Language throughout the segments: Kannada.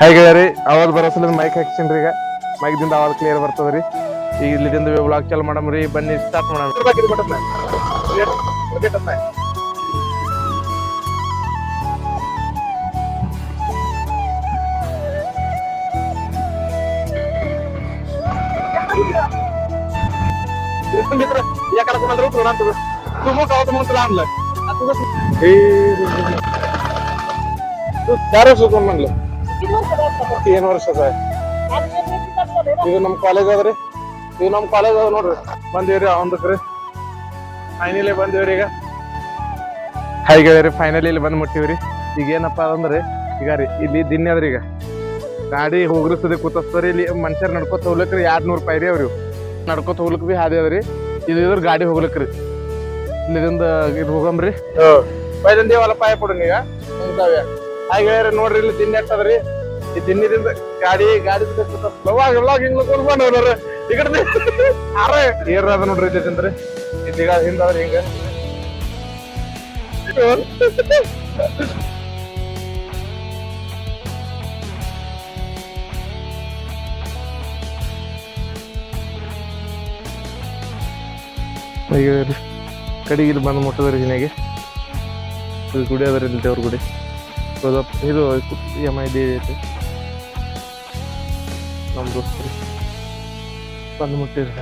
ಹೇಗೆ ಅವಾಜ್ ಬರೋಸಲ ಮೈಕ್ ಹಾಕ್ಸಿನ್ರಿ. ಈಗ ಮೈಕ್ ದಿಂದ ಅವಾಜ್ ಕ್ಲಿಯರ್ ಬರ್ತದ್ರಿ. ಈಗ ಇಲ್ಲಿಂದ ವ್ಲಾಗ್ ಚಾಲು ಮಾಡಮ್ರಿ. ಬನ್ನಿ ಸ್ಟಾರ್ಟ್ ಮಾಡೋಣ. या करा कोणाला उठलो ना तू मग गावात म्हणून तुला आणलं तू 4 ವರ್ಷ म्हणलं 3 ವರ್ಷದ ಇದು ನಮ್ಮ ಕಾಲೇಜ್ ಅದ್ರಿ. ಇದು ನಮ್ಮ ಕಾಲೇಜ್ ಅದ ನೋಡ್ರಿ. ಬಂದಿವ್ರಿ ಒಂದಕ್ರಿ ಫೈನಲಿ ಬಂದಿವ್ರಿ. ಈಗ ಹಾಗೆ ಫೈನಲಿ ಇಲ್ಲಿ ಬಂದ್ ಮುಟ್ಟಿವ್ರಿ. ಈಗ ಏನಪ್ಪಾ ಅಂದ್ರೆ ಈಗ ರೀ ಇಲ್ಲಿ ದಿನ ಅದ್ರಿ. ಈಗ ಗಾಡಿ ಹೋಗ್ರಿಸದೆ ಕೂತಸ್ತವ್ರಿ. ಇಲ್ಲಿ ಮನುಷ್ಯರ್ ನಡ್ಕೊತ ಹೋಗ್ಲಿಕ್ರಿ 200 ರೂಪಾಯಿ ರೀ ಅವ್ರಿ. ನಡ್ಕೊತ ಹೋಗ್ಲಿಕ್ ಬಿ ಹಾದಿ ಅದ್ರಿ. ಇದ್ರ ಗಾಡಿ ಹೋಗ್ಲಿಕ್ರಿ. ಇಲ್ಲಿಂದ ಇದು ಹೋಗಮ್ರಿ. ಬೈದಂದಿ ಹೊಲ ಪಾಯ ಕೊಡ್ರಿ. ಈಗ ಹಾಗೆ ನೋಡ್ರಿ ಇಲ್ಲಿ ದಿನ ಎಟ್ಟದ್ರಿ. ಈ ದಿನದಿಂದ ಗಾಡಿ ಹಿಂಗ್ ಈ ಕಡೆ ಏರ್ ಅದ ನೋಡ್ರಿ. ಇಲ್ಲಿಂದ್ರಿ ಇಲ್ಲಿಗ ಹಿಂದಾದ್ರಿ ಹಿಂಗ ಕಡೆಗೆ ಇಲ್ಲಿ ಬಂದು ಮುಟ್ಟದ್ರಿ. ದಿನಾಗೆ ಗುಡಿ ಅದ್ರಿ. ಇಲ್ಲಿ ದೇವ್ರ ಗುಡಿ ಇದು MI ದೇವಿ ಐತಿ. ನಮ್ಮ ದೋಸ್ತರಿ ಬಂದು ಮುಟ್ಟಿರಿ.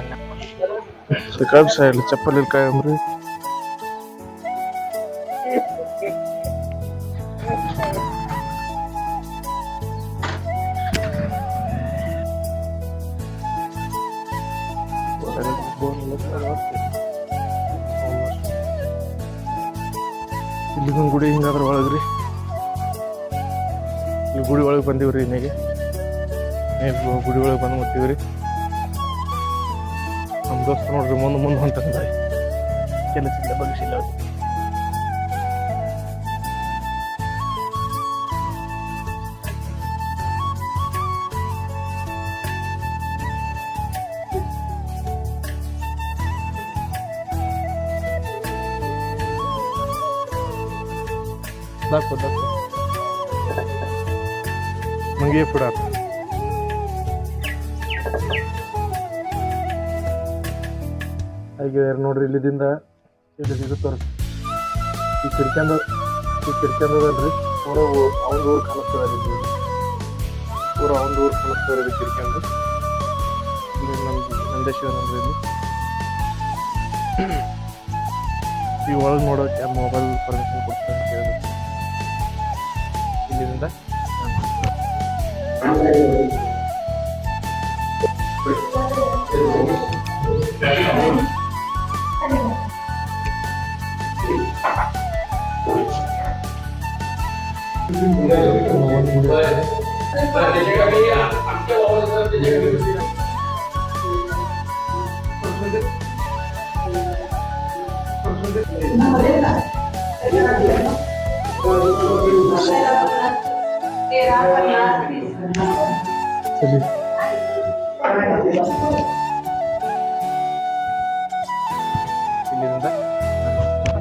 ಕಳ್ಸ ಇಲ್ಲಿ ಚಪ್ಪಲ್ ಇಲ್ಲಿ ಕಾಯಂಬ್ರಿ. ಇಲ್ಲಿಗೊಂದು ಗುಡಿ ಹಿಂಗಾದ್ರ ಒಳಗ್ರಿ. ಇಲ್ಲಿ ಗುಡಿ ಒಳಗೆ ಬಂದಿವ್ರಿ. ಇನ್ನೇಗೆ ಗುಡಿ ಒಳಗೆ ಬಂದು ಮುಟ್ಟಿವ್ರಿ. ನಮ್ಮ ದೋಸ್ತ ನೋಡ್ರಿ ಮುಂದೆ ಹೊಂಟಂದ ಕೆಲಸ ಇಲ್ಲ ಬಗ್ಸಿಲ್ಲ. दाखव मग ये पुढे. ಹಾಗೆ ನೋಡ್ರಿ ಇಲ್ಲಿದಿಂದ ಇಲ್ಲಿ ಸಿಗುತ್ತಾರ. ಈ ಕಿರ್ಕ್ಯಾಂದಲ್ರಿ ಪೂರ ಅವ್ನ ಊರು ಕಾಣಿಸ್ತದ. ಪೂರ ಅವ್ನ ಊರು ಕಾಣಿಸ್ತದ ಇದು ಕಿರ್ಕ್ಯಾಂದ. ಇಲ್ಲಿ ನಂದೇಶ್ವರ ಅಂದ್ರೆ ಇಲ್ಲಿ ಈ ಒಳಗೆ ನೋಡೋಕೆ ಮೊಬೈಲ್ ಪರ್ಮಿಷನ್ ಕೊಡ್ತಾರೆ ಅಂತ ಹೇಳಿದ್ರು. ಇಲ್ಲಿಂದ ಇಲ್ಲಿಂದ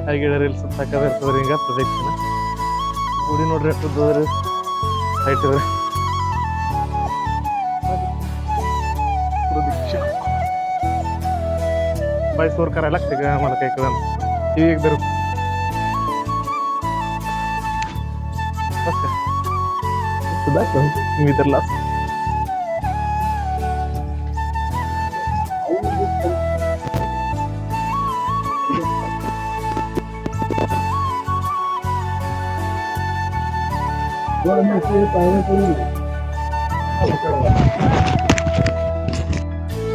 ಹಾಗೆ ರೀಲ್ಸ್ ಸಾಕಾದಿರ್ತದ್ರಿ. ಹಿಂಗ ಪ್ರದಕ್ಷಿಣೆ ಗುಡಿ ನೋಡ್ರಿ ಎಷ್ಟದ್ರಿ ಹೈಟ್ ಅದ್ರಿ. प्रदक्षिण बाई स्टोर करायला लागते का मला काही कळलं. ही एकदम मी तर लास्ट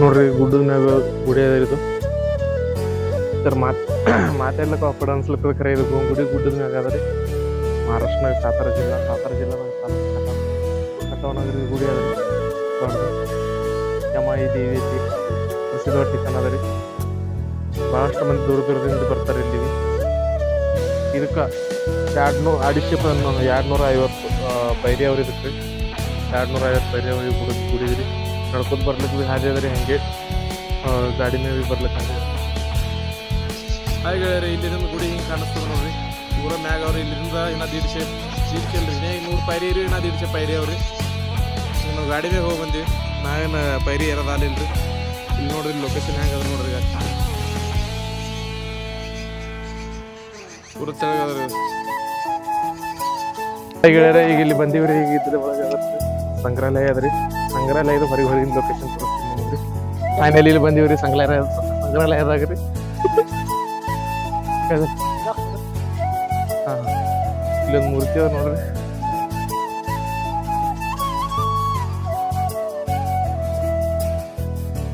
ನೋಡ್ರಿ ಗುಡ್ಡದ ಮ್ಯಾಗ ಗುಡಿ ಅದ ಇದು. ಸರ್ ಮಾತಾಡ್ಲಿಕ್ಕೆ ಅಪ್ಪಡ ಅನ್ಸ್ಲತ್ತದ. ಖರೆ ಇದು ಗುಡಿ ಗುಡ್ಡದ ಮ್ಯಾಗ ಅದ್ರಿ. ಮಹಾರಾಷ್ಟ್ರನಾಗ ಸಾತಾರ ಜಿಲ್ಲಾದಾಗ ಕಟ್ಟವನಾಗ್ರಿ ಗುಡಿ ಅದ್ರಿ. MI ದೇವಿ ಐತಿ. ಪ್ರಸಿದ್ಧ ಠಿಕಾಣ ಅದರಿ. ಭಾಳಷ್ಟು ಮಂದಿ ದೂರದಿಂದ ಬರ್ತಾರೆ ಇಲ್ಲಿಗೆ. ಇದಕ್ಕೆ 250 ಬೈರಿ ಅವ್ರು ಇದಕ್ಕೆ 250 ಬೈರಿ ಅವ್ರಿಗೆ ಗುಡಿದ್ರಿ. ನಡ್ಕೊಂಡು ಬರ್ಲಿಕ್ಕೆ ಹಾದಿ ಅದ್ರಿ. ಹಂಗೆ ಗಾಡಿ ಮೇಲೆ ಬರ್ಲಿಕ್ಕೆ ಹಾಗೆ ಹಾಗೆ ಇಲ್ಲಿಂದ ಗುಡಿ ಹಿಂಗೆ ಕಾಣಿಸ್ತದೆ ನೋಡ್ರಿ ಪೂರ ಮ್ಯಾಗ ಅವ್ರಿ ಇಲ್ಲಿಂದ ಇನ್ನ 150 ಇಲ್ರಿ 100 ಪೈರಿ ಇರಿ ಇನ್ನ 150 ಪೈರಿ ಅವ್ರಿ ನಾವು ಗಾಡಿ ಮೇಲೆ ಹೋಗಿ ಬಂದ್ವಿ ನಾವೇನು ಪೈರಿ ಏರೋದು ಅಲ್ಲಿಲ್ರಿ ಇಲ್ಲಿ ನೋಡ್ರಿ ಲೊಕೇಶನ್ ಹೆಂಗೆ ಅದ ನೋಡ್ರಿ ಈಗ ಪೂರ ತೆಳಗದ್ರಿ ಈಗ ಇಲ್ಲಿ ಬಂದೀವ್ರಿ ಈಗ ಇದ್ರ ಒಳಗೆ ಸಂಗ್ರಹಾಲಯ ಅದ್ರಿ ಸಂಗ್ರಹಾಲಯದ ಹೊರಗಿನ ಲೊಕೇಶನ್ ತೋರಿಸ್ತೀನಿ ನೋಡ್ರಿ ಫೈನಲಿ ಇಲ್ಲಿ ಬಂದೀವ್ರಿ ಸಂಗ್ರಹಾಲಯದಾಗ ರೀ ಹಾ ಇಲ್ಲೊಂದು ಮೂರ್ತಿ ಅದ ನೋಡ್ರಿ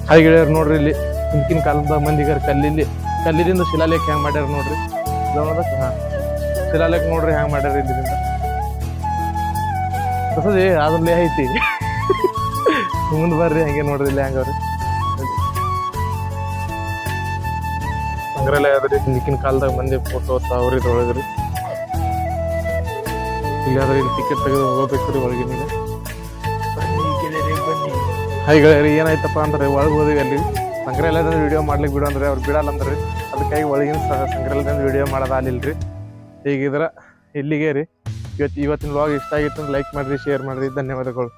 ಹಾಗೆ ನೋಡ್ರಿ ಇಲ್ಲಿ ಹಿಂದಿನ ಕಾಲದ ಮಂದಿಗಾರ ಕಲ್ಲಿಂದ ಶಿಲಾಲೇಖ ಹೆಂಗ್ ಮಾಡ್ಯಾರ ನೋಡ್ರಿ ಹಾ ಶಿಲಾಲೇಖ ನೋಡ್ರಿ ಹೆಂಗ್ ಮಾಡ್ಯಾರ ಇಲ್ಲಿಂದ ಹೊಸದಿ ಅದ್ರಲ್ಲೇ ಐತಿ ಮುಂದೆ ಬರ್ರಿ ಹಂಗೆ ನೋಡ್ರಿ ಇಲ್ಲಿ ಹೆಂಗವ್ರಿ ಸಂಗ್ರಹಾಲಯ ಅದ್ರಿ ಹಿಂದಿನ ಕಾಲದಾಗ ಮಂದಿ ಫೋಟೋ ಅವ್ರಿ ಇದ್ರೊಳಗ್ರಿ ಇಲ್ಲಿ ಆದ್ರೆ ಇಲ್ಲಿ ಟಿಕೆಟ್ ತೆಗೆದು ಹೋಗ್ಬೇಕ್ರಿ ಒಳಗಿನ ಹಾಗೆ ಏನಾಯ್ತಪ್ಪ ಅಂದ್ರೆ ಒಳಗೆ ಹೋದ್ವಿ ಅಲ್ಲಿ ಸಂಗ್ರಹಾಲಯದಿಂದ ವಿಡಿಯೋ ಮಾಡ್ಲಿಕ್ಕೆ ಬಿಡು ಅಂದ್ರೆ ಅವ್ರು ಬಿಡಲ್ಲ ಅಂದ್ರಿ ಅದಕ್ಕಾಗಿ ಒಳಗಿನ ಸಂಗ್ರಹಾಲಯದಿಂದ ವಿಡಿಯೋ ಮಾಡೋದು ಆಲಿಲ್ರಿ ಹೀಗಿದ್ರ ಇಲ್ಲಿಗೆ ರೀ ಇವತ್ತಿನ ವ್ಲಾಗ್ ಇಷ್ಟ ಆಗಿತ್ತು ಲೈಕ್ ಮಾಡಿರಿ ಶೇರ್ ಮಾಡಿರಿ ಧನ್ಯವಾದಗಳು.